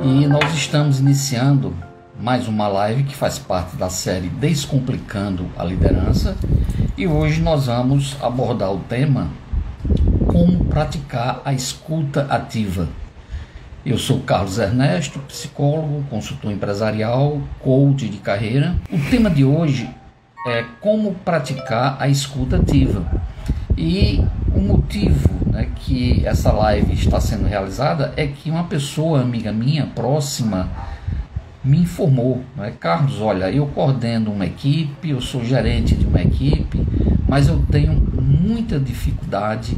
E nós estamos iniciando mais uma live que faz parte da série Descomplicando a Liderança, e hoje nós vamos abordar o tema como praticar a escuta ativa. Eu sou Carlos Ernesto, psicólogo, consultor empresarial, coach de carreira. O tema de hoje é como praticar a escuta ativa. E o motivo, que essa live está sendo realizada é que uma pessoa, amiga minha, próxima, me informou, Carlos, olha, eu coordeno uma equipe, eu sou gerente de uma equipe, mas eu tenho muita dificuldade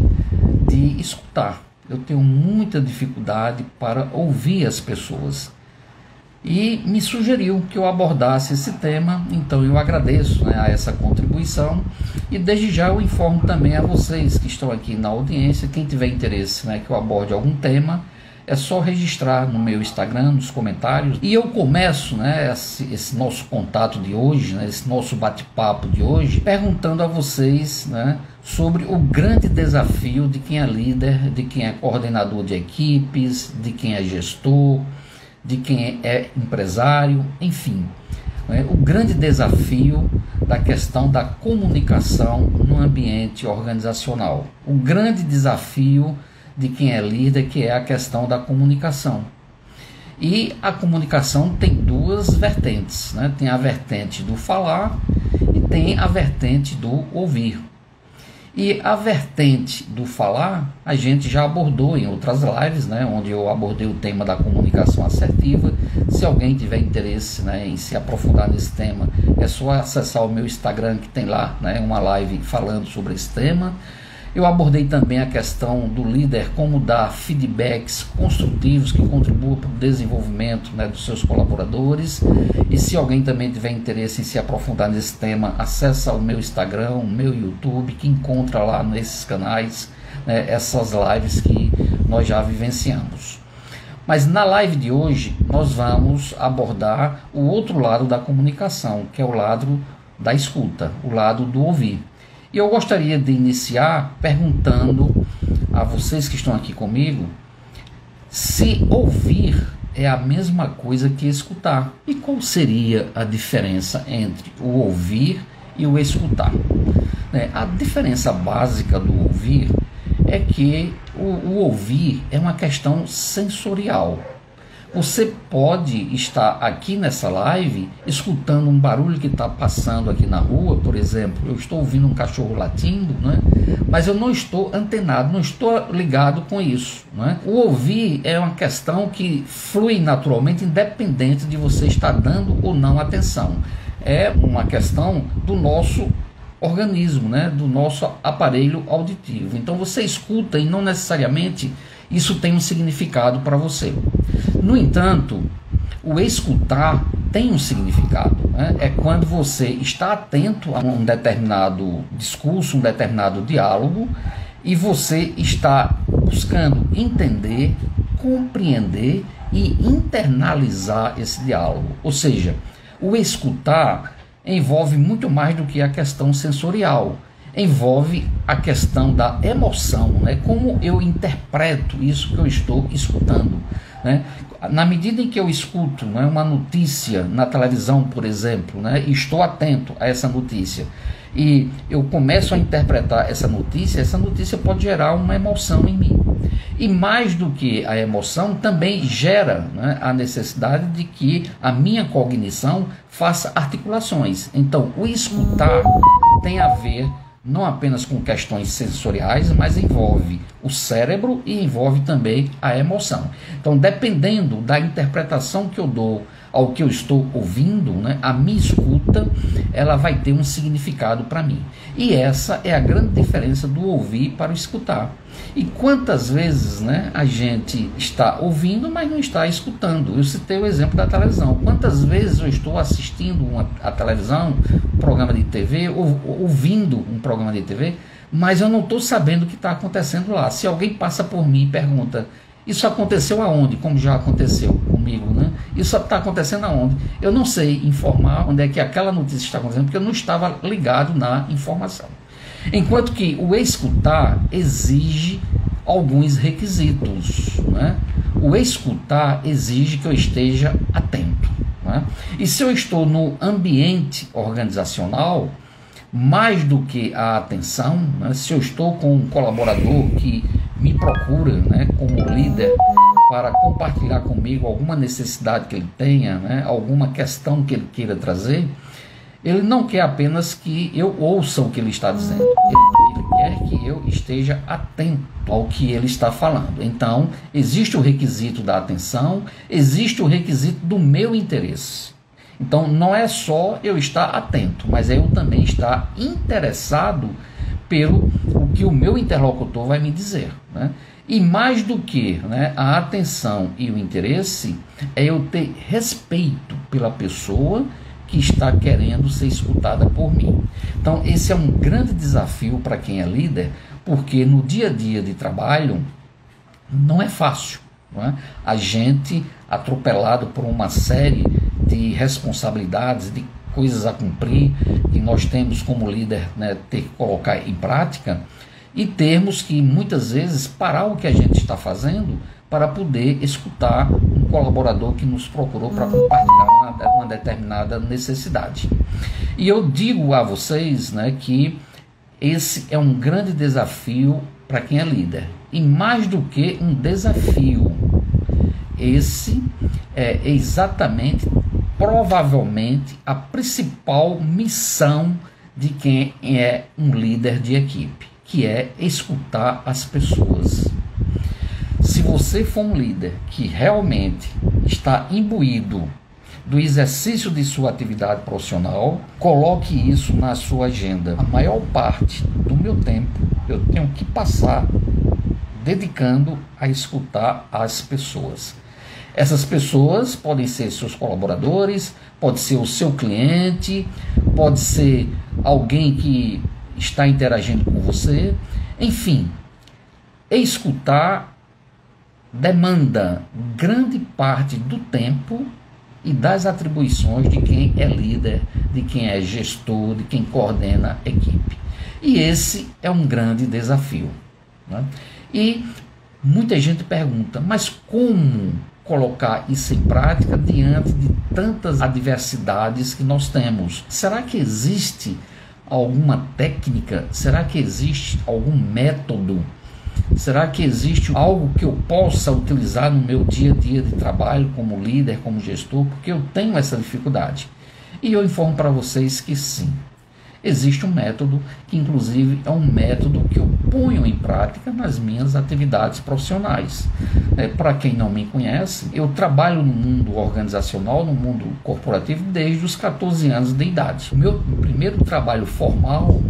de escutar, eu tenho muita dificuldade para ouvir as pessoas. E me sugeriu que eu abordasse esse tema, então eu agradeço a essa contribuição, e desde já eu informo também a vocês que estão aqui na audiência, quem tiver interesse que eu aborde algum tema, é só registrar no meu Instagram, nos comentários, e eu começo esse nosso contato de hoje, esse nosso bate-papo de hoje, perguntando a vocês sobre o grande desafio de quem é líder, de quem é coordenador de equipes, de quem é gestor, de quem é empresário, enfim, o grande desafio da questão da comunicação no ambiente organizacional, o grande desafio de quem é líder, que é a questão da comunicação. E a comunicação tem duas vertentes, tem a vertente do falar e tem a vertente do ouvir. E a vertente do falar, a gente já abordou em outras lives, onde eu abordei o tema da comunicação assertiva. Se alguém tiver interesse em se aprofundar nesse tema, é só acessar o meu Instagram, que tem lá uma live falando sobre esse tema. Eu abordei também a questão do líder, como dar feedbacks construtivos que contribuam para o desenvolvimento dos seus colaboradores. E se alguém também tiver interesse em se aprofundar nesse tema, acessa o meu Instagram, o meu YouTube, que encontra lá nesses canais essas lives que nós já vivenciamos. Mas na live de hoje nós vamos abordar o outro lado da comunicação, que é o lado da escuta, o lado do ouvir. E eu gostaria de iniciar perguntando a vocês que estão aqui comigo se ouvir é a mesma coisa que escutar. E qual seria a diferença entre o ouvir e o escutar? A diferença básica do ouvir é que o ouvir é uma questão sensorial. Você pode estar aqui nessa live escutando um barulho que está passando aqui na rua, por exemplo, eu estou ouvindo um cachorro latindo, mas eu não estou antenado, não estou ligado com isso. O ouvir é uma questão que flui naturalmente, independente de você estar dando ou não atenção. É uma questão do nosso organismo, do nosso aparelho auditivo. Então você escuta e não necessariamente isso tem um significado para você. No entanto, o escutar tem um significado. É quando você está atento a um determinado discurso, um determinado diálogo, e você está buscando entender, compreender e internalizar esse diálogo. Ou seja, o escutar envolve muito mais do que a questão sensorial. Envolve a questão da emoção, como eu interpreto isso que eu estou escutando. Na medida em que eu escuto uma notícia na televisão, por exemplo, e estou atento a essa notícia, e eu começo a interpretar essa notícia pode gerar uma emoção em mim. E mais do que a emoção, também gera a necessidade de que a minha cognição faça articulações. Então, o escutar tem a ver não apenas com questões sensoriais, mas envolve o cérebro e envolve também a emoção. Então, dependendo da interpretação que eu dou ao que eu estou ouvindo, a minha escuta, ela vai ter um significado para mim. E essa é a grande diferença do ouvir para o escutar. E quantas vezes a gente está ouvindo, mas não está escutando? Eu citei o exemplo da televisão. Quantas vezes eu estou assistindo a televisão, um programa de TV, ou ouvindo um programa de TV, mas eu não estou sabendo o que está acontecendo lá. Se alguém passa por mim e pergunta, isso aconteceu aonde? Como já aconteceu comigo, Isso está acontecendo aonde? Eu não sei informar onde é que aquela notícia está acontecendo, porque eu não estava ligado na informação. Enquanto que o escutar exige alguns requisitos, O escutar exige que eu esteja atento, né? E se eu estou no ambiente organizacional, mais do que a atenção, né? Se eu estou com um colaborador que me procura, né, como líder, para compartilhar comigo alguma necessidade que ele tenha, né, alguma questão que ele queira trazer, ele não quer apenas que eu ouça o que ele está dizendo, ele quer que eu esteja atento ao que ele está falando. Então, existe o requisito da atenção, existe o requisito do meu interesse. Então, não é só eu estar atento, mas é eu também estar interessado pelo o que o meu interlocutor vai me dizer, né? E mais do que, né, a atenção e o interesse, é eu ter respeito pela pessoa que está querendo ser escutada por mim. Então, esse é um grande desafio para quem é líder, porque no dia a dia de trabalho não é fácil, não é? A gente, atropelado por uma série de responsabilidades, de coisas a cumprir, que nós temos como líder, né, ter que colocar em prática, e termos que muitas vezes parar o que a gente está fazendo para poder escutar um colaborador que nos procurou para compartilhar uma determinada necessidade. E eu digo a vocês, né, que esse é um grande desafio para quem é líder. E mais do que um desafio, esse é exatamente, provavelmente, a principal missão de quem é um líder de equipe, que é escutar as pessoas. Se você for um líder que realmente está imbuído do exercício de sua atividade profissional, coloque isso na sua agenda. A maior parte do meu tempo eu tenho que passar dedicando a escutar as pessoas. Essas pessoas podem ser seus colaboradores, pode ser o seu cliente, pode ser alguém que está interagindo com você. Enfim, escutar demanda grande parte do tempo e das atribuições de quem é líder, de quem é gestor, de quem coordena a equipe. E esse é um grande desafio, né? E muita gente pergunta, mas como colocar isso em prática diante de tantas adversidades que nós temos? Será que existe alguma técnica? Será que existe algum método? Será que existe algo que eu possa utilizar no meu dia a dia de trabalho como líder, como gestor? Porque eu tenho essa dificuldade. E eu informo para vocês que sim. Existe um método que, inclusive, é um método que eu ponho em prática nas minhas atividades profissionais. Para quem não me conhece, eu trabalho no mundo organizacional, no mundo corporativo, desde os 14 anos de idade. O meu primeiro trabalho formal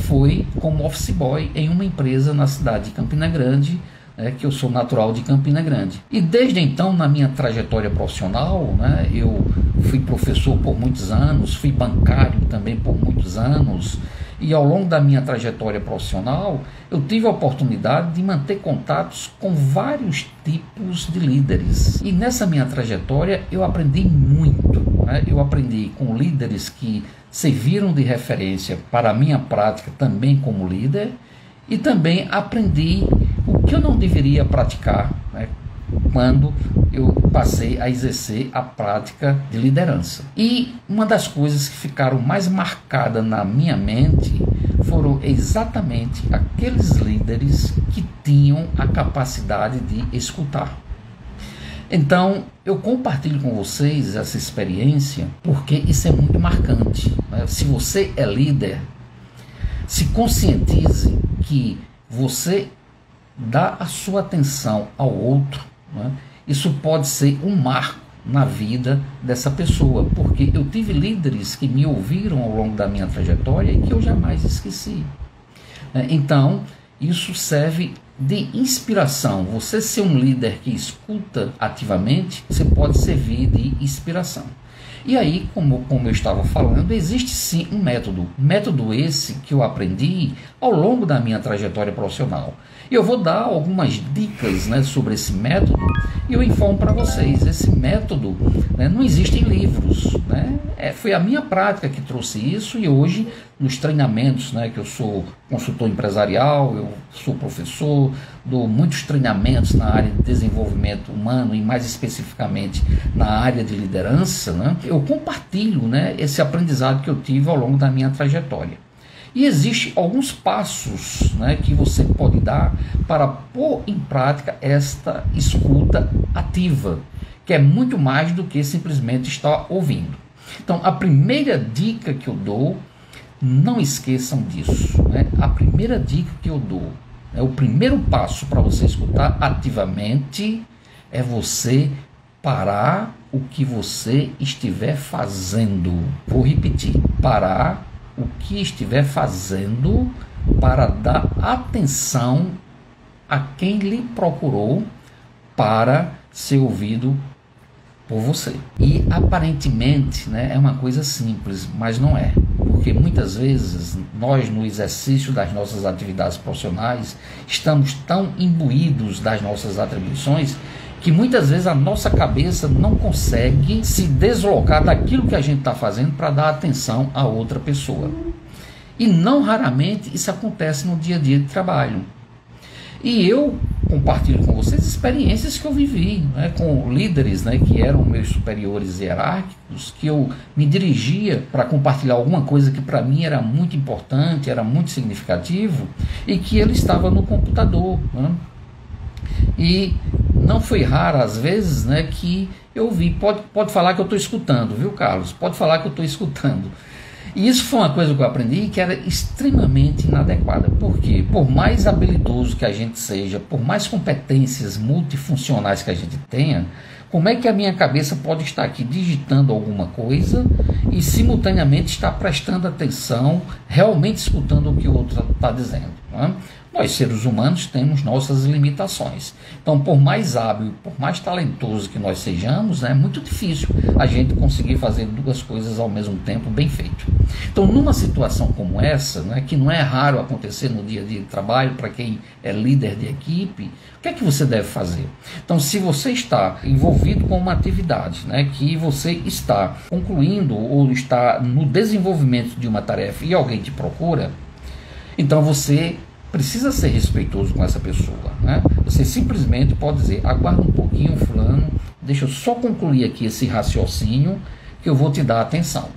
foi como office boy em uma empresa na cidade de Campina Grande, que eu sou natural de Campina Grande. E desde então, na minha trajetória profissional, né, eu fui professor por muitos anos, fui bancário também por muitos anos, e ao longo da minha trajetória profissional, eu tive a oportunidade de manter contatos com vários tipos de líderes. E nessa minha trajetória, eu aprendi muito, né? Eu aprendi com líderes que serviram de referência para a minha prática também como líder, e também aprendi o que eu não deveria praticar, né, quando eu passei a exercer a prática de liderança. E uma das coisas que ficaram mais marcadas na minha mente foram exatamente aqueles líderes que tinham a capacidade de escutar. Então, eu compartilho com vocês essa experiência porque isso é muito marcante, né? Se você é líder, se conscientize que você dá a sua atenção ao outro, né? Isso pode ser um marco na vida dessa pessoa, porque eu tive líderes que me ouviram ao longo da minha trajetória e que eu jamais esqueci. Então, isso serve de inspiração. Você ser um líder que escuta ativamente, você pode servir de inspiração. E aí, como eu estava falando, existe sim um método esse que eu aprendi ao longo da minha trajetória profissional. E eu vou dar algumas dicas, né, sobre esse método, e eu informo para vocês, esse método, né, não existe em livros, né? Foi a minha prática que trouxe isso, e hoje nos treinamentos, né, que eu sou consultor empresarial, eu sou professor, dou muitos treinamentos na área de desenvolvimento humano e mais especificamente na área de liderança, né, eu compartilho, né, esse aprendizado que eu tive ao longo da minha trajetória. E existem alguns passos, né, que você pode dar para pôr em prática esta escuta ativa, que é muito mais do que simplesmente estar ouvindo. Então, a primeira dica que eu dou, não esqueçam disso, né? A primeira dica que eu dou, o primeiro passo para você escutar ativamente é você parar o que você estiver fazendo. Vou repetir, parar o que estiver fazendo para dar atenção a quem lhe procurou para ser ouvido por você. E aparentemente, né, é uma coisa simples, mas não é. Porque muitas vezes nós, no exercício das nossas atividades profissionais, estamos tão imbuídos das nossas atribuições que muitas vezes a nossa cabeça não consegue se deslocar daquilo que a gente está fazendo para dar atenção a outra pessoa. E não raramente isso acontece no dia a dia de trabalho. E eu compartilho com vocês experiências que eu vivi, né, com líderes, né, que eram meus superiores hierárquicos, que eu me dirigia para compartilhar alguma coisa que para mim era muito importante, era muito significativo, e que ele estava no computador, né? E não foi raro, às vezes, né, que eu vi, pode falar que eu estou escutando, viu, Carlos? Pode falar que eu estou escutando. E isso foi uma coisa que eu aprendi que era extremamente inadequada. Porque por mais habilidoso que a gente seja, por mais competências multifuncionais que a gente tenha, como é que a minha cabeça pode estar aqui digitando alguma coisa e simultaneamente estar prestando atenção, realmente escutando o que o outro está dizendo, né? Nós, seres humanos, temos nossas limitações. Então, por mais hábil, por mais talentoso que nós sejamos, é muito difícil a gente conseguir fazer duas coisas ao mesmo tempo bem feito. Então, numa situação como essa, né, que não é raro acontecer no dia a dia de trabalho, para quem é líder de equipe, o que é que você deve fazer? Então, se você está envolvido com uma atividade, né, que você está concluindo ou está no desenvolvimento de uma tarefa e alguém te procura, então você precisa ser respeitoso com essa pessoa, né? Você simplesmente pode dizer, aguarda um pouquinho, fulano, deixa eu só concluir aqui esse raciocínio que eu vou te dar atenção.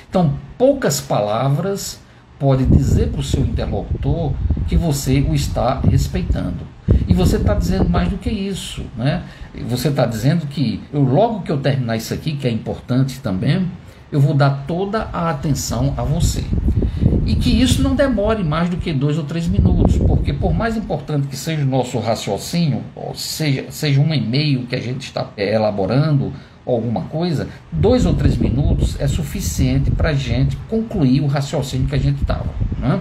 Então, poucas palavras podem dizer para o seu interlocutor que você o está respeitando. E você está dizendo mais do que isso, né? Você está dizendo que logo que eu terminar isso aqui, que é importante também, eu vou dar toda a atenção a você. E que isso não demore mais do que 2 ou 3 minutos, porque por mais importante que seja o nosso raciocínio, ou seja um e-mail que a gente está elaborando, ou alguma coisa, 2 ou 3 minutos é suficiente para a gente concluir o raciocínio que a gente estava, né?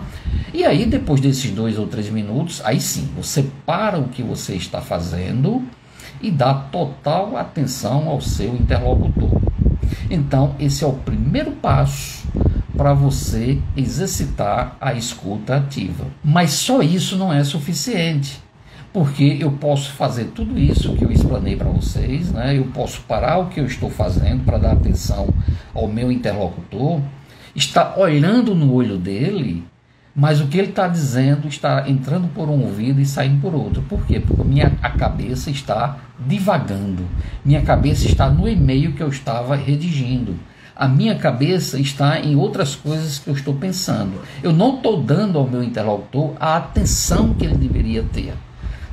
E aí, depois desses 2 ou 3 minutos, aí sim, você para o que você está fazendo e dá total atenção ao seu interlocutor. Então, esse é o primeiro passo para você exercitar a escuta ativa. Mas só isso não é suficiente, porque eu posso fazer tudo isso que eu explanei para vocês, né? Eu posso parar o que eu estou fazendo para dar atenção ao meu interlocutor, estar olhando no olho dele, mas o que ele está dizendo está entrando por um ouvido e saindo por outro. Por quê? Porque a cabeça está divagando, minha cabeça está no e-mail que eu estava redigindo. A minha cabeça está em outras coisas que eu estou pensando. Eu não estou dando ao meu interlocutor a atenção que ele deveria ter,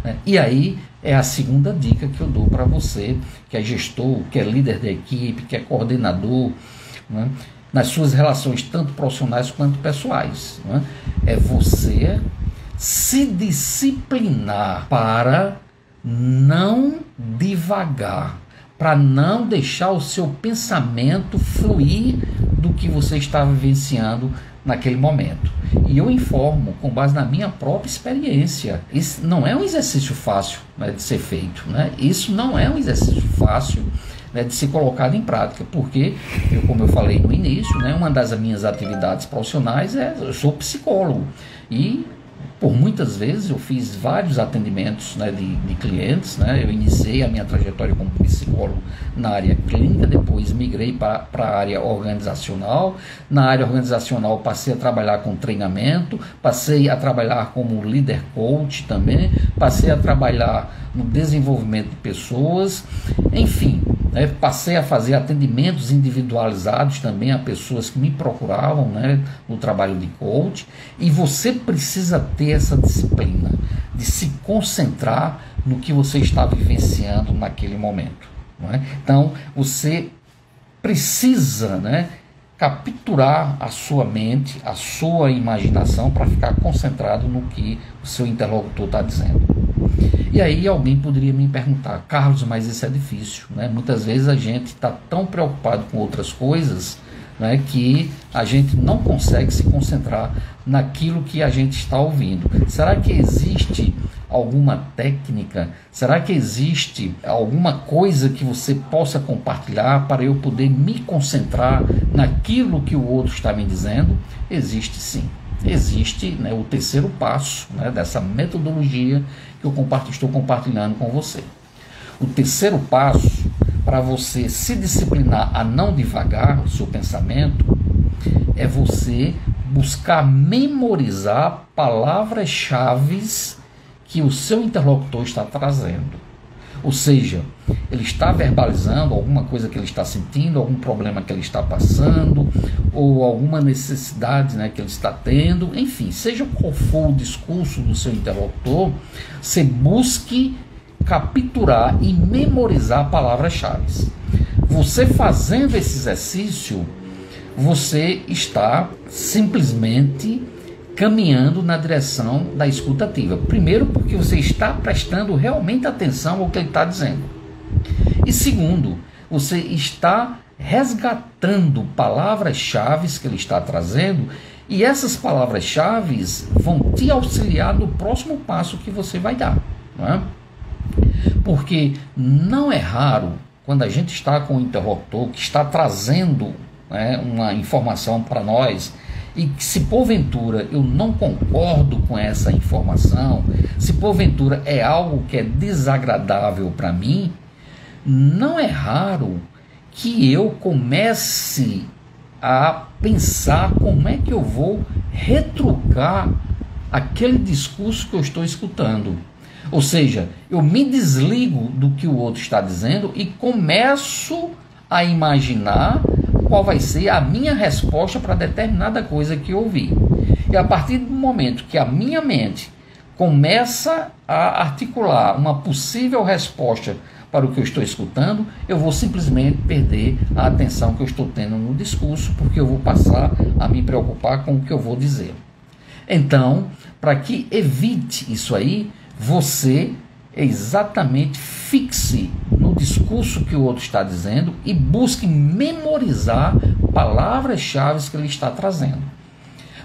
né? E aí é a segunda dica que eu dou para você, que é gestor, que é líder da equipe, que é coordenador, né? Nas suas relações tanto profissionais quanto pessoais, né? É você se disciplinar para não divagar, para não deixar o seu pensamento fluir do que você está vivenciando naquele momento. E eu informo, com base na minha própria experiência, isso não é um exercício fácil, né, de ser feito, né? Isso não é um exercício fácil, né, de ser colocado em prática, porque, como eu falei no início, né, uma das minhas atividades profissionais eu sou psicólogo, e Por muitas vezes eu fiz vários atendimentos, né, de clientes, né? Eu iniciei a minha trajetória como psicólogo na área clínica, depois migrei para a área organizacional. Na área organizacional passei a trabalhar com treinamento, passei a trabalhar como líder coach também, passei a trabalhar no desenvolvimento de pessoas, enfim, né, passei a fazer atendimentos individualizados também a pessoas que me procuravam, né, no trabalho de coach. E você precisa ter essa disciplina de se concentrar no que você está vivenciando naquele momento, não é? Então você precisa, né, capturar a sua mente, a sua imaginação, para ficar concentrado no que o seu interlocutor está dizendo. E aí alguém poderia me perguntar: Carlos, mas isso é difícil, né? Muitas vezes a gente está tão preocupado com outras coisas, né, que a gente não consegue se concentrar naquilo que a gente está ouvindo. Será que existe alguma técnica? Será que existe alguma coisa que você possa compartilhar para eu poder me concentrar naquilo que o outro está me dizendo? Existe sim. Existe, né, o terceiro passo, né, dessa metodologia que eu estou compartilhando com você. O terceiro passo para você se disciplinar a não divagar o seu pensamento é você buscar memorizar palavras-chave que o seu interlocutor está trazendo. Ou seja, ele está verbalizando alguma coisa que ele está sentindo, algum problema que ele está passando, ou alguma necessidade, né, que ele está tendo. Enfim, seja qual for o discurso do seu interlocutor, você busque capturar e memorizar palavras-chave. Você fazendo esse exercício, você está simplesmente caminhando na direção da escuta ativa. Primeiro, porque você está prestando realmente atenção ao que ele está dizendo. E segundo, você está resgatando palavras-chave que ele está trazendo, e essas palavras-chave vão te auxiliar no próximo passo que você vai dar, não é? Porque não é raro, quando a gente está com o interlocutor que está trazendo, né, uma informação para nós, e se porventura eu não concordo com essa informação, se porventura é algo que é desagradável para mim, não é raro que eu comece a pensar como é que eu vou retrucar aquele discurso que eu estou escutando. Ou seja, eu me desligo do que o outro está dizendo e começo a imaginar qual vai ser a minha resposta para determinada coisa que eu ouvi. E a partir do momento que a minha mente começa a articular uma possível resposta para o que eu estou escutando, eu vou simplesmente perder a atenção que eu estou tendo no discurso, porque eu vou passar a me preocupar com o que eu vou dizer. Então, para que evite isso aí, você exatamente fixe no discurso que o outro está dizendo e busque memorizar palavras-chave que ele está trazendo.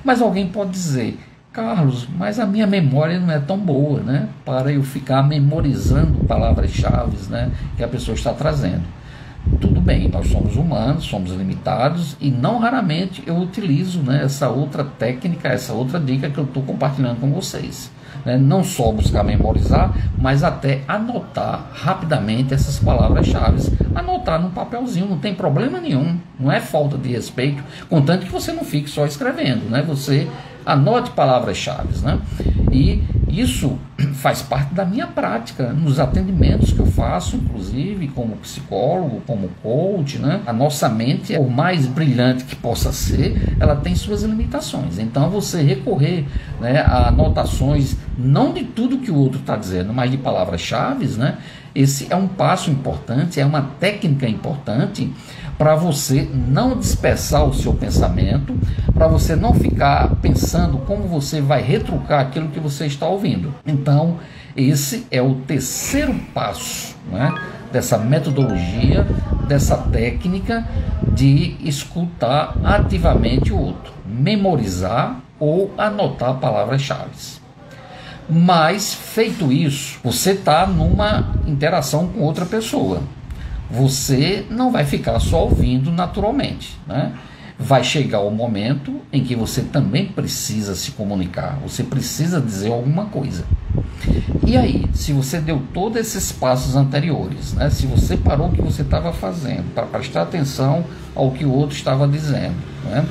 Mas alguém pode dizer: Carlos, mas a minha memória não é tão boa, né, para eu ficar memorizando palavras-chave, né, que a pessoa está trazendo. Tudo bem, nós somos humanos, somos limitados, e não raramente eu utilizo, né, essa outra técnica, essa outra dica que eu estou compartilhando com vocês. Não só buscar memorizar, mas até anotar rapidamente essas palavras-chave. Anotar num papelzinho, não tem problema nenhum, não é falta de respeito, contanto que você não fique só escrevendo, né? Você anote palavras-chave, né? E isso faz parte da minha prática nos atendimentos que eu faço, inclusive como psicólogo, como coach, né? A nossa mente, por mais brilhante que possa ser, ela tem suas limitações. Então você recorrer, né, a anotações, não de tudo que o outro está dizendo, mas de palavras-chave, né? Esse é um passo importante, é uma técnica importante para você não dispersar o seu pensamento, para você não ficar pensando como você vai retrucar aquilo que você está ouvindo. Então, esse é o terceiro passo, né, dessa metodologia, dessa técnica de escutar ativamente o outro, memorizar ou anotar palavras-chave. Mas, feito isso, você está numa interação com outra pessoa. Você não vai ficar só ouvindo naturalmente, né? vai chegar o momento em que você também precisa se comunicar, você precisa dizer alguma coisa. E aí, se você deu todos esses passos anteriores, né, se você parou o que você estava fazendo para prestar atenção ao que o outro estava dizendo, né,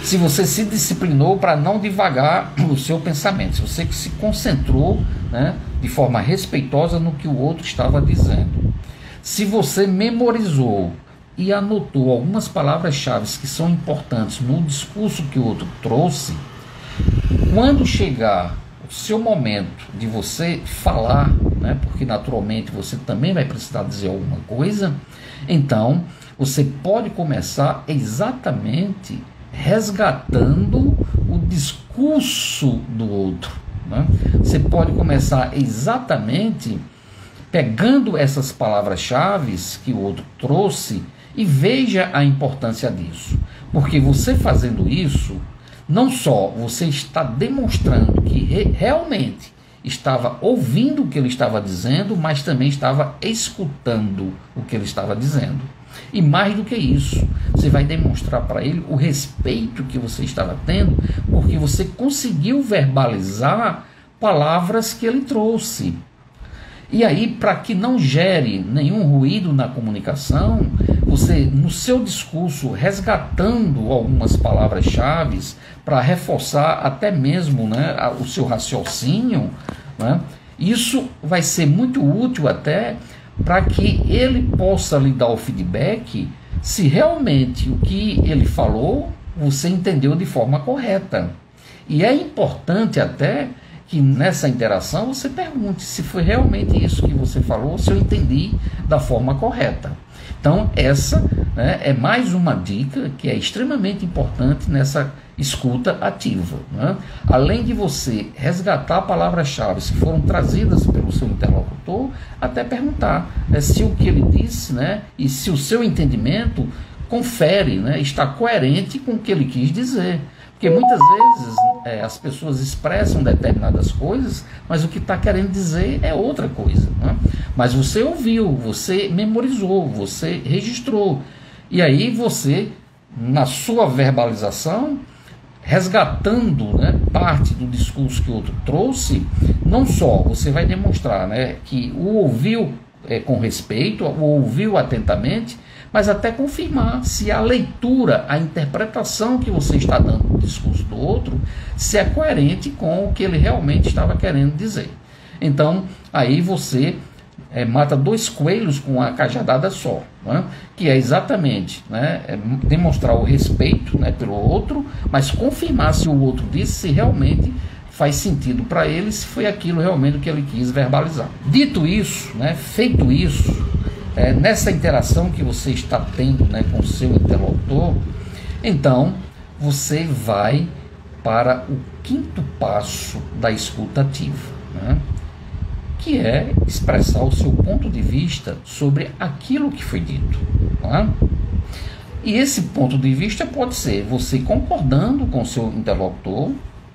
se você se disciplinou para não divagar o seu pensamento, se você se concentrou, né, de forma respeitosa no que o outro estava dizendo, se você memorizou e anotou algumas palavras-chave que são importantes no discurso que o outro trouxe, quando chegar o seu momento de você falar, né, porque naturalmente você também vai precisar dizer alguma coisa, então você pode começar exatamente resgatando o discurso do outro, né? Você pode começar exatamente pegando essas palavras-chave que o outro trouxe e veja a importância disso, porque você fazendo isso, não só você está demonstrando que realmente estava ouvindo o que ele estava dizendo, mas também estava escutando o que ele estava dizendo. E mais do que isso, você vai demonstrar para ele o respeito que você estava tendo, porque você conseguiu verbalizar palavras que ele trouxe. E aí, para que não gere nenhum ruído na comunicação, você, no seu discurso, resgatando algumas palavras-chave para reforçar até mesmo, né, o seu raciocínio, né, isso vai ser muito útil até para que ele possa lhe dar o feedback se realmente o que ele falou você entendeu de forma correta. E é importante até que nessa interação você pergunte se foi realmente isso que você falou, se eu entendi da forma correta. Então essa, né, é mais uma dica que é extremamente importante nessa escuta ativa, né? Além de você resgatar palavras-chave que foram trazidas pelo seu interlocutor, até perguntar, né, se o que ele disse, né, e se o seu entendimento confere, né, está coerente com o que ele quis dizer. Porque muitas vezes as pessoas expressam determinadas coisas, mas o que está querendo dizer é outra coisa, né? Mas você ouviu, você memorizou, você registrou. E aí você, na sua verbalização, resgatando, né, parte do discurso que o outro trouxe, não só você vai demonstrar, né, que o ouviu com respeito, o ouviu atentamente, mas até confirmar se a leitura, a interpretação que você está dando do discurso do outro, se é coerente com o que ele realmente estava querendo dizer. Então, aí você mata dois coelhos com uma cajadada só, né? Que é exatamente, né, demonstrar o respeito, né, pelo outro, mas confirmar se o outro disse, se realmente faz sentido para ele, se foi aquilo realmente que ele quis verbalizar. Dito isso, né, feito isso, nessa interação que você está tendo, né, com o seu interlocutor, então você vai para o quinto passo da escuta ativa, né, que é expressar o seu ponto de vista sobre aquilo que foi dito, né? E esse ponto de vista pode ser você concordando com o seu interlocutor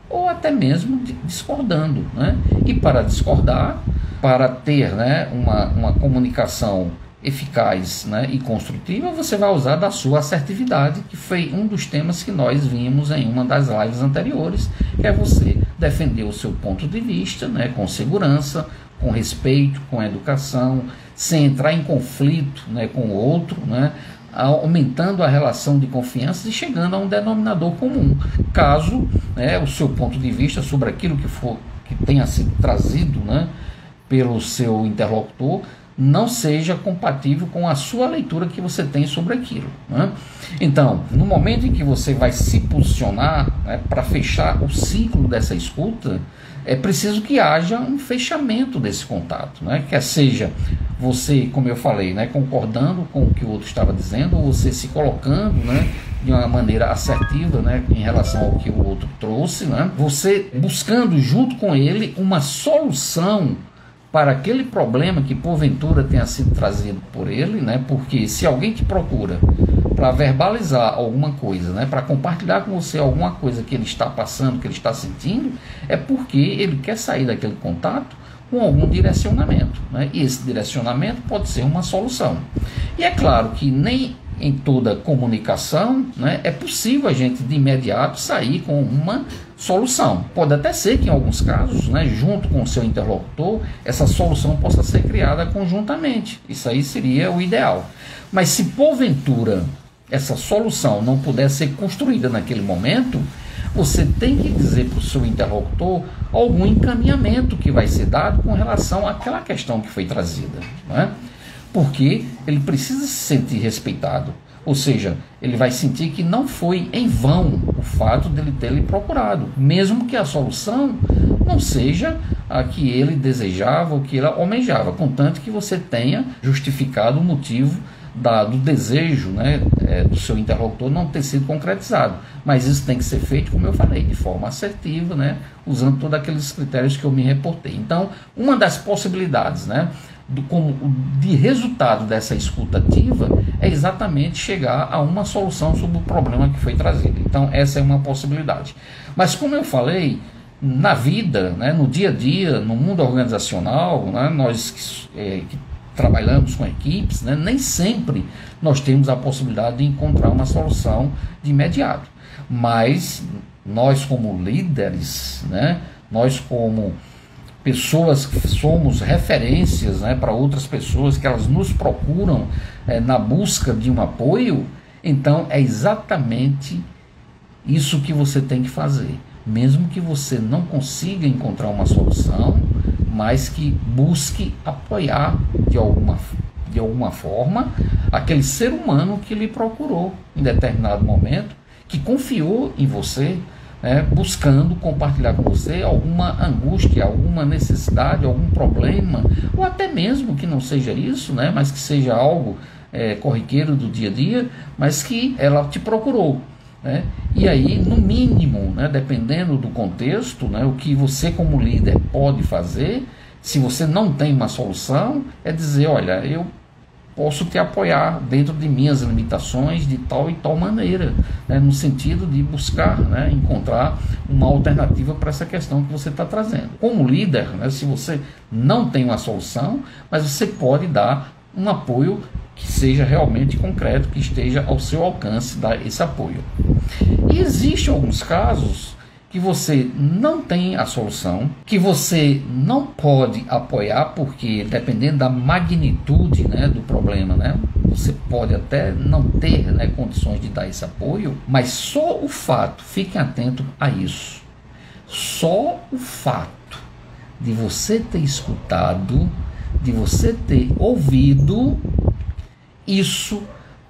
ou até mesmo discordando, né? E para discordar, para ter, né, uma comunicação eficaz, né, e construtiva, você vai usar da sua assertividade, que foi um dos temas que nós vimos em uma das lives anteriores, que é você defender o seu ponto de vista, né, com segurança, com respeito, com educação, sem entrar em conflito, né, com o outro, né, aumentando a relação de confiança e chegando a um denominador comum. Caso, né, o seu ponto de vista sobre aquilo que tenha sido trazido, né, pelo seu interlocutor não seja compatível com a sua leitura que você tem sobre aquilo, né? Então, no momento em que você vai se posicionar, né, para fechar o ciclo dessa escuta, é preciso que haja um fechamento desse contato, né? Quer seja você, como eu falei, né, concordando com o que o outro estava dizendo, ou você se colocando, né, de uma maneira assertiva, né, em relação ao que o outro trouxe, né? Você buscando junto com ele uma solução para aquele problema que porventura tenha sido trazido por ele, né? Porque se alguém te procura para verbalizar alguma coisa, né, para compartilhar com você alguma coisa que ele está passando, que ele está sentindo, é porque ele quer sair daquele contato com algum direcionamento, né? E esse direcionamento pode ser uma solução. E é claro que nem em toda comunicação, né, é possível a gente de imediato sair com uma solução. Pode até ser que em alguns casos, né, junto com o seu interlocutor, essa solução possa ser criada conjuntamente. Isso aí seria o ideal. Mas se porventura essa solução não puder ser construída naquele momento, você tem que dizer para o seu interlocutor algum encaminhamento que vai ser dado com relação àquela questão que foi trazida, né? Porque ele precisa se sentir respeitado, ou seja, ele vai sentir que não foi em vão o fato dele ter lhe procurado, mesmo que a solução não seja a que ele desejava ou que ele almejava, contanto que você tenha justificado o motivo do desejo, né, do seu interlocutor não ter sido concretizado. Mas isso tem que ser feito, como eu falei, de forma assertiva, né, usando todos aqueles critérios que eu me reportei. Então, uma das possibilidades, né, de resultado dessa escuta ativa é exatamente chegar a uma solução sobre o problema que foi trazido. Então, essa é uma possibilidade. Mas, como eu falei, na vida, né, no dia a dia, no mundo organizacional, né, nós que trabalhamos com equipes, né, nem sempre nós temos a possibilidade de encontrar uma solução de imediato. Mas nós como líderes, né, nós como pessoas que somos referências, né, para outras pessoas que elas nos procuram na busca de um apoio, então é exatamente isso que você tem que fazer. Mesmo que você não consiga encontrar uma solução, mas que busque apoiar de alguma forma aquele ser humano que lhe procurou em determinado momento, que confiou em você, né, buscando compartilhar com você alguma angústia, alguma necessidade, algum problema, ou até mesmo que não seja isso, né, mas que seja algo corriqueiro do dia a dia, mas que ela te procurou. Né? E aí, no mínimo, né, dependendo do contexto, né, o que você como líder pode fazer, se você não tem uma solução, é dizer, olha, eu posso te apoiar dentro de minhas limitações de tal e tal maneira, né, no sentido de buscar, né, encontrar uma alternativa para essa questão que você está trazendo. Como líder, né, se você não tem uma solução, mas você pode dar um apoio que seja realmente concreto, que esteja ao seu alcance dar esse apoio. E existem alguns casos que você não tem a solução, que você não pode apoiar, porque dependendo da magnitude, né, do problema, né, você pode até não ter, né, condições de dar esse apoio, mas só o fato, fiquem atentos a isso, só o fato de você ter escutado, de você ter ouvido, isso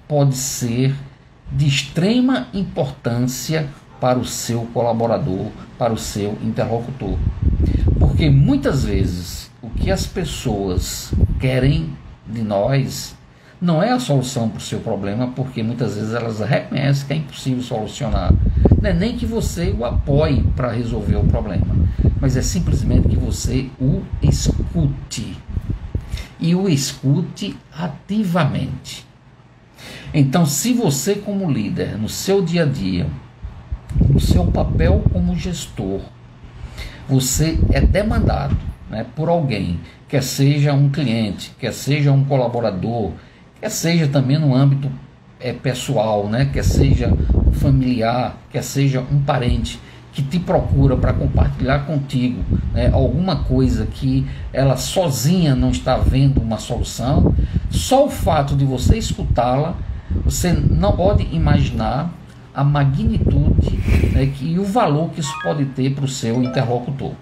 pode ser de extrema importância para o seu colaborador, para o seu interlocutor. Porque muitas vezes o que as pessoas querem de nós não é a solução para o seu problema, porque muitas vezes elas reconhecem que é impossível solucionar. Não é nem que você o apoie para resolver o problema, mas é simplesmente que você o escute. E o escute ativamente. Então, se você como líder, no seu dia a dia, no seu papel como gestor, você é demandado, né, por alguém, quer seja um cliente, quer seja um colaborador, quer seja também no âmbito pessoal, né, quer seja um familiar, quer seja um parente, que te procura para compartilhar contigo, né, alguma coisa que ela sozinha não está vendo uma solução, só o fato de você escutá-la, você não pode imaginar a magnitude, né, e o valor que isso pode ter para o seu interlocutor.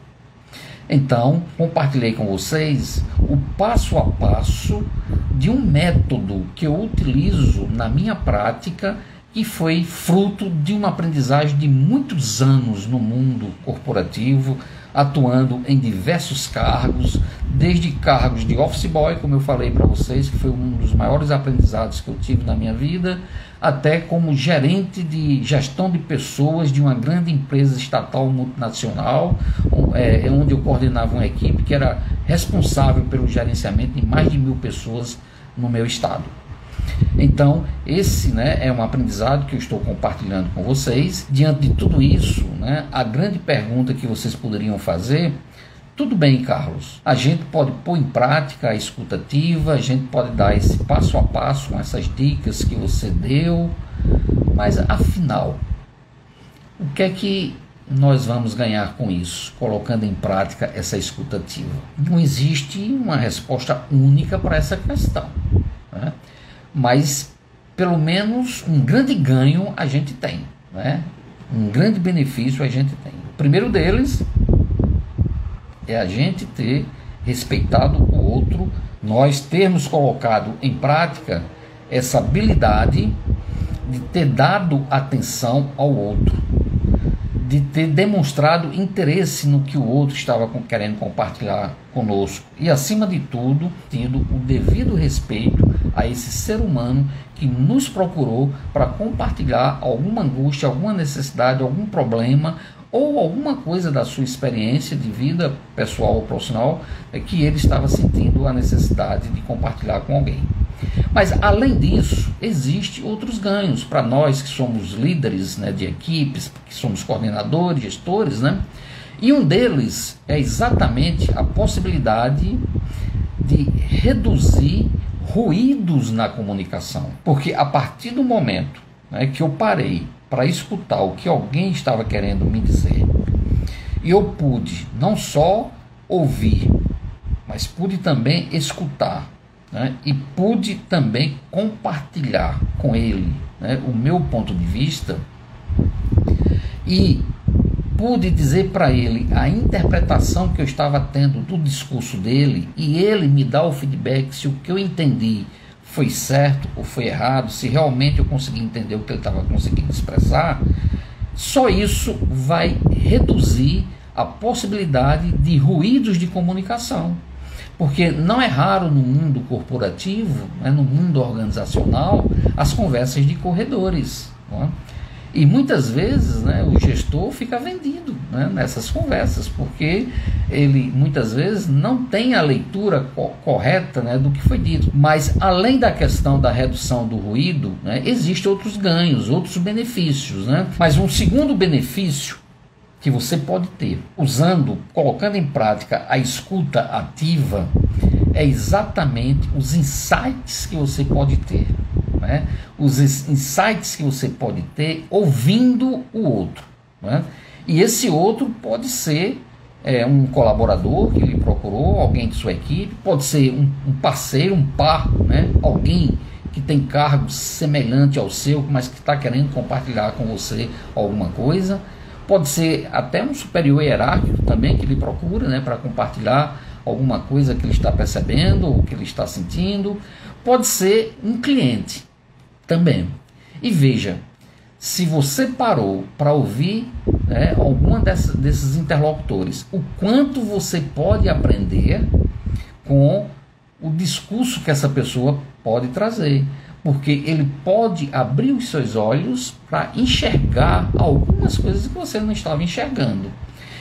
Então, compartilhei com vocês o passo a passo de um método que eu utilizo na minha prática, que foi fruto de uma aprendizagem de muitos anos no mundo corporativo, atuando em diversos cargos, desde cargos de office boy, como eu falei para vocês, que foi um dos maiores aprendizados que eu tive na minha vida, até como gerente de gestão de pessoas de uma grande empresa estatal multinacional, onde eu coordenava uma equipe que era responsável pelo gerenciamento de mais de 1000 pessoas no meu estado. Então, esse, né, é um aprendizado que eu estou compartilhando com vocês. Diante de tudo isso, né, a grande pergunta que vocês poderiam fazer tudo bem, Carlos, a gente pode pôr em prática a escuta ativa, a gente pode dar esse passo a passo com essas dicas que você deu, mas afinal, o que é que nós vamos ganhar com isso, colocando em prática essa escuta ativa? Não existe uma resposta única para essa questão, né? Mas pelo menos um grande ganho a gente tem, né? Um grande benefício a gente tem. O primeiro deles é a gente ter respeitado o outro, nós termos colocado em prática essa habilidade de ter dado atenção ao outro, de ter demonstrado interesse no que o outro estava querendo compartilhar conosco e, acima de tudo, tido o devido respeito a esse ser humano que nos procurou para compartilhar alguma angústia, alguma necessidade, algum problema ou alguma coisa da sua experiência de vida pessoal ou profissional que ele estava sentindo a necessidade de compartilhar com alguém. Mas, além disso, existem outros ganhos para nós que somos líderes, né, de equipes, que somos coordenadores, gestores, né? E um deles é exatamente a possibilidade de reduzir ruídos na comunicação. Porque a partir do momento, né, que eu parei para escutar o que alguém estava querendo me dizer, e eu pude não só ouvir, mas pude também escutar, né, e pude também compartilhar com ele, né, o meu ponto de vista, e pude dizer para ele a interpretação que eu estava tendo do discurso dele, e ele me dá o feedback se o que eu entendi foi certo ou foi errado, se realmente eu consegui entender o que ele estava conseguindo expressar. Só isso vai reduzir a possibilidade de ruídos de comunicação. Porque não é raro no mundo corporativo, né, no mundo organizacional, as conversas de corredores, não é? E muitas vezes, né, o gestor fica vendido, né, nessas conversas, porque ele muitas vezes não tem a leitura correta, né, do que foi dito. Mas além da questão da redução do ruído, né, existem outros ganhos, outros benefícios, né? Mas um segundo benefício que você pode ter colocando em prática a escuta ativa, é exatamente os insights que você pode ter, né? Os insights que você pode ter ouvindo o outro, né? E esse outro pode ser um colaborador que lhe procurou, alguém de sua equipe, pode ser um parceiro, um par, né? Alguém que tem cargo semelhante ao seu, mas que está querendo compartilhar com você alguma coisa. Pode ser até um superior hierárquico também que lhe procura, né, para compartilhar alguma coisa que ele está percebendo ou que ele está sentindo. Pode ser um cliente também. E veja, se você parou para ouvir, né, alguma desses interlocutores, o quanto você pode aprender com o discurso que essa pessoa pode trazer. Porque ele pode abrir os seus olhos para enxergar algumas coisas que você não estava enxergando.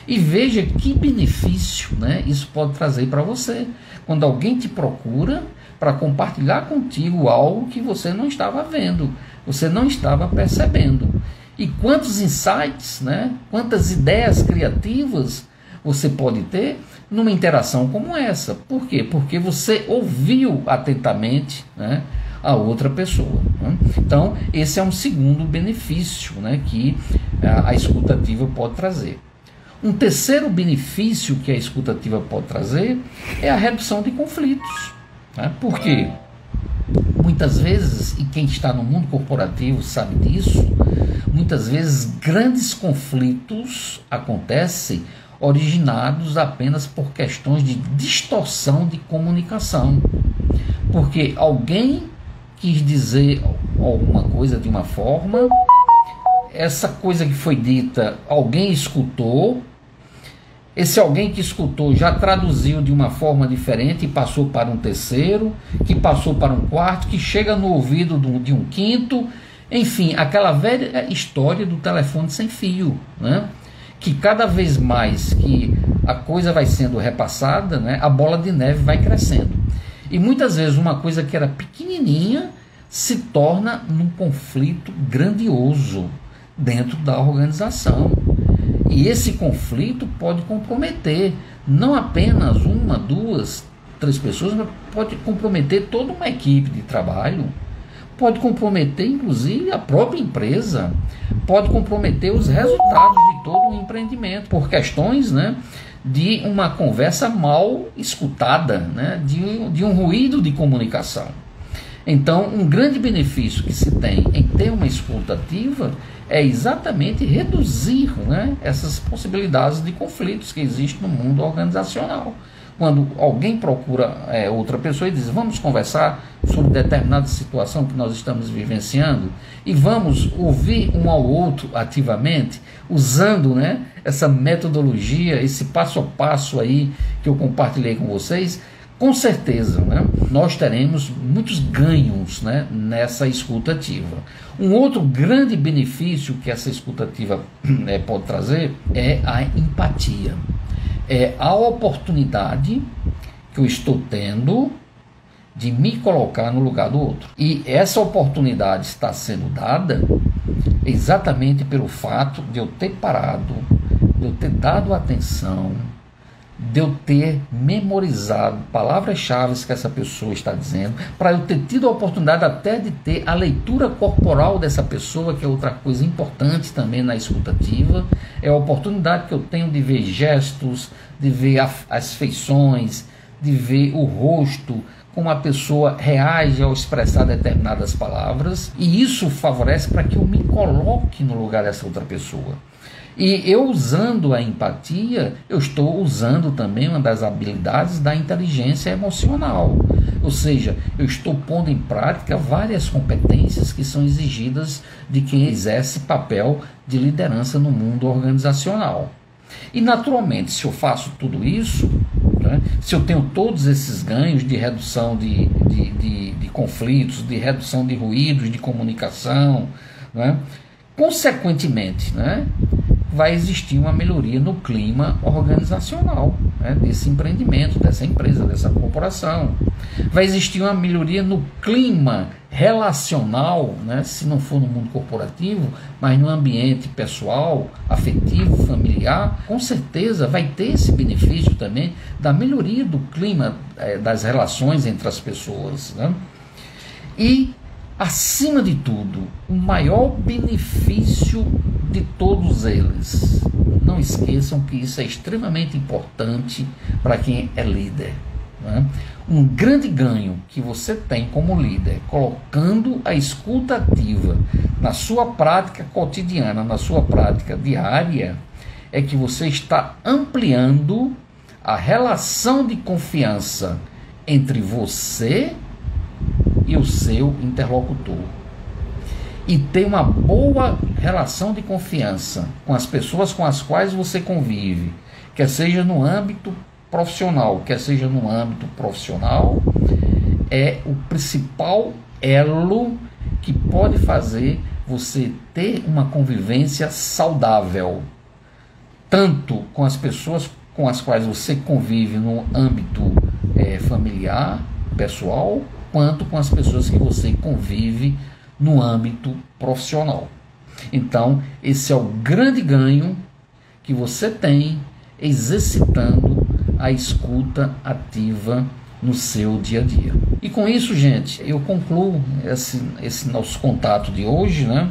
E veja que benefício, né, isso pode trazer para você. Quando alguém te procura para compartilhar contigo algo que você não estava vendo, você não estava percebendo. E quantos insights, né, quantas ideias criativas você pode ter numa interação como essa. Por quê? Porque você ouviu atentamente, né, a outra pessoa, né? Então, esse é um segundo benefício, né, que a escuta ativa pode trazer. Um terceiro benefício que a escuta ativa pode trazer é a redução de conflitos, né? Porque muitas vezes, e quem está no mundo corporativo sabe disso, muitas vezes grandes conflitos acontecem originados apenas por questões de distorção de comunicação. Porque alguém quis dizer alguma coisa de uma forma, essa coisa que foi dita, alguém escutou, esse alguém que escutou já traduziu de uma forma diferente e passou para um terceiro, que passou para um quarto, que chega no ouvido de um quinto, enfim, aquela velha história do telefone sem fio, né? Que cada vez mais que a coisa vai sendo repassada, né, a bola de neve vai crescendo. E muitas vezes uma coisa que era pequenininha se torna num conflito grandioso dentro da organização. E esse conflito pode comprometer não apenas uma, duas, três pessoas, mas pode comprometer toda uma equipe de trabalho, pode comprometer inclusive a própria empresa, pode comprometer os resultados de todo um empreendimento, por questões, né, de uma conversa mal escutada, né, de um ruído de comunicação. Então, um grande benefício que se tem em ter uma escuta ativa é exatamente reduzir, né, essas possibilidades de conflitos que existem no mundo organizacional. Quando alguém procura outra pessoa e diz, vamos conversar sobre determinada situação que nós estamos vivenciando e vamos ouvir um ao outro ativamente, usando, né, essa metodologia, esse passo a passo aí que eu compartilhei com vocês, com certeza, né, nós teremos muitos ganhos, né, nessa escuta ativa. Um outro grande benefício que essa escuta ativa pode trazer é a empatia. É a oportunidade que eu estou tendo de me colocar no lugar do outro. E essa oportunidade está sendo dada exatamente pelo fato de eu ter parado, de eu ter dado atenção, de eu ter memorizado palavras-chave que essa pessoa está dizendo, para eu ter tido a oportunidade até de ter a leitura corporal dessa pessoa, que é outra coisa importante também na escutativa, é a oportunidade que eu tenho de ver gestos, de ver as feições, de ver o rosto, como a pessoa reage ao expressar determinadas palavras, e isso favorece para que eu me coloque no lugar dessa outra pessoa. E eu usando a empatia, eu estou usando também uma das habilidades da inteligência emocional. Ou seja, eu estou pondo em prática várias competências que são exigidas de quem exerce papel de liderança no mundo organizacional. E naturalmente, se eu faço tudo isso, né, se eu tenho todos esses ganhos de redução de conflitos, de redução de ruídos, de comunicação, né, consequentemente, né, vai existir uma melhoria no clima organizacional, né, desse empreendimento, dessa empresa, dessa corporação. Vai existir uma melhoria no clima relacional, né, se não for no mundo corporativo, mas no ambiente pessoal, afetivo, familiar, com certeza vai ter esse benefício também da melhoria do clima das relações entre as pessoas, né? E, acima de tudo, o maior benefício de todos eles, não esqueçam que isso é extremamente importante para quem é líder, né? Um grande ganho que você tem como líder, colocando a escuta ativa na sua prática cotidiana, na sua prática diária, é que você está ampliando a relação de confiança entre você e o seu interlocutor. E ter uma boa relação de confiança com as pessoas com as quais você convive, quer seja no âmbito profissional, quer seja no âmbito profissional, é o principal elo que pode fazer você ter uma convivência saudável, tanto com as pessoas com as quais você convive no âmbito familiar, pessoal, quanto com as pessoas que você convive no âmbito profissional. Então, esse é o grande ganho que você tem exercitando a escuta ativa no seu dia a dia. E com isso, gente, eu concluo esse nosso contato de hoje, né?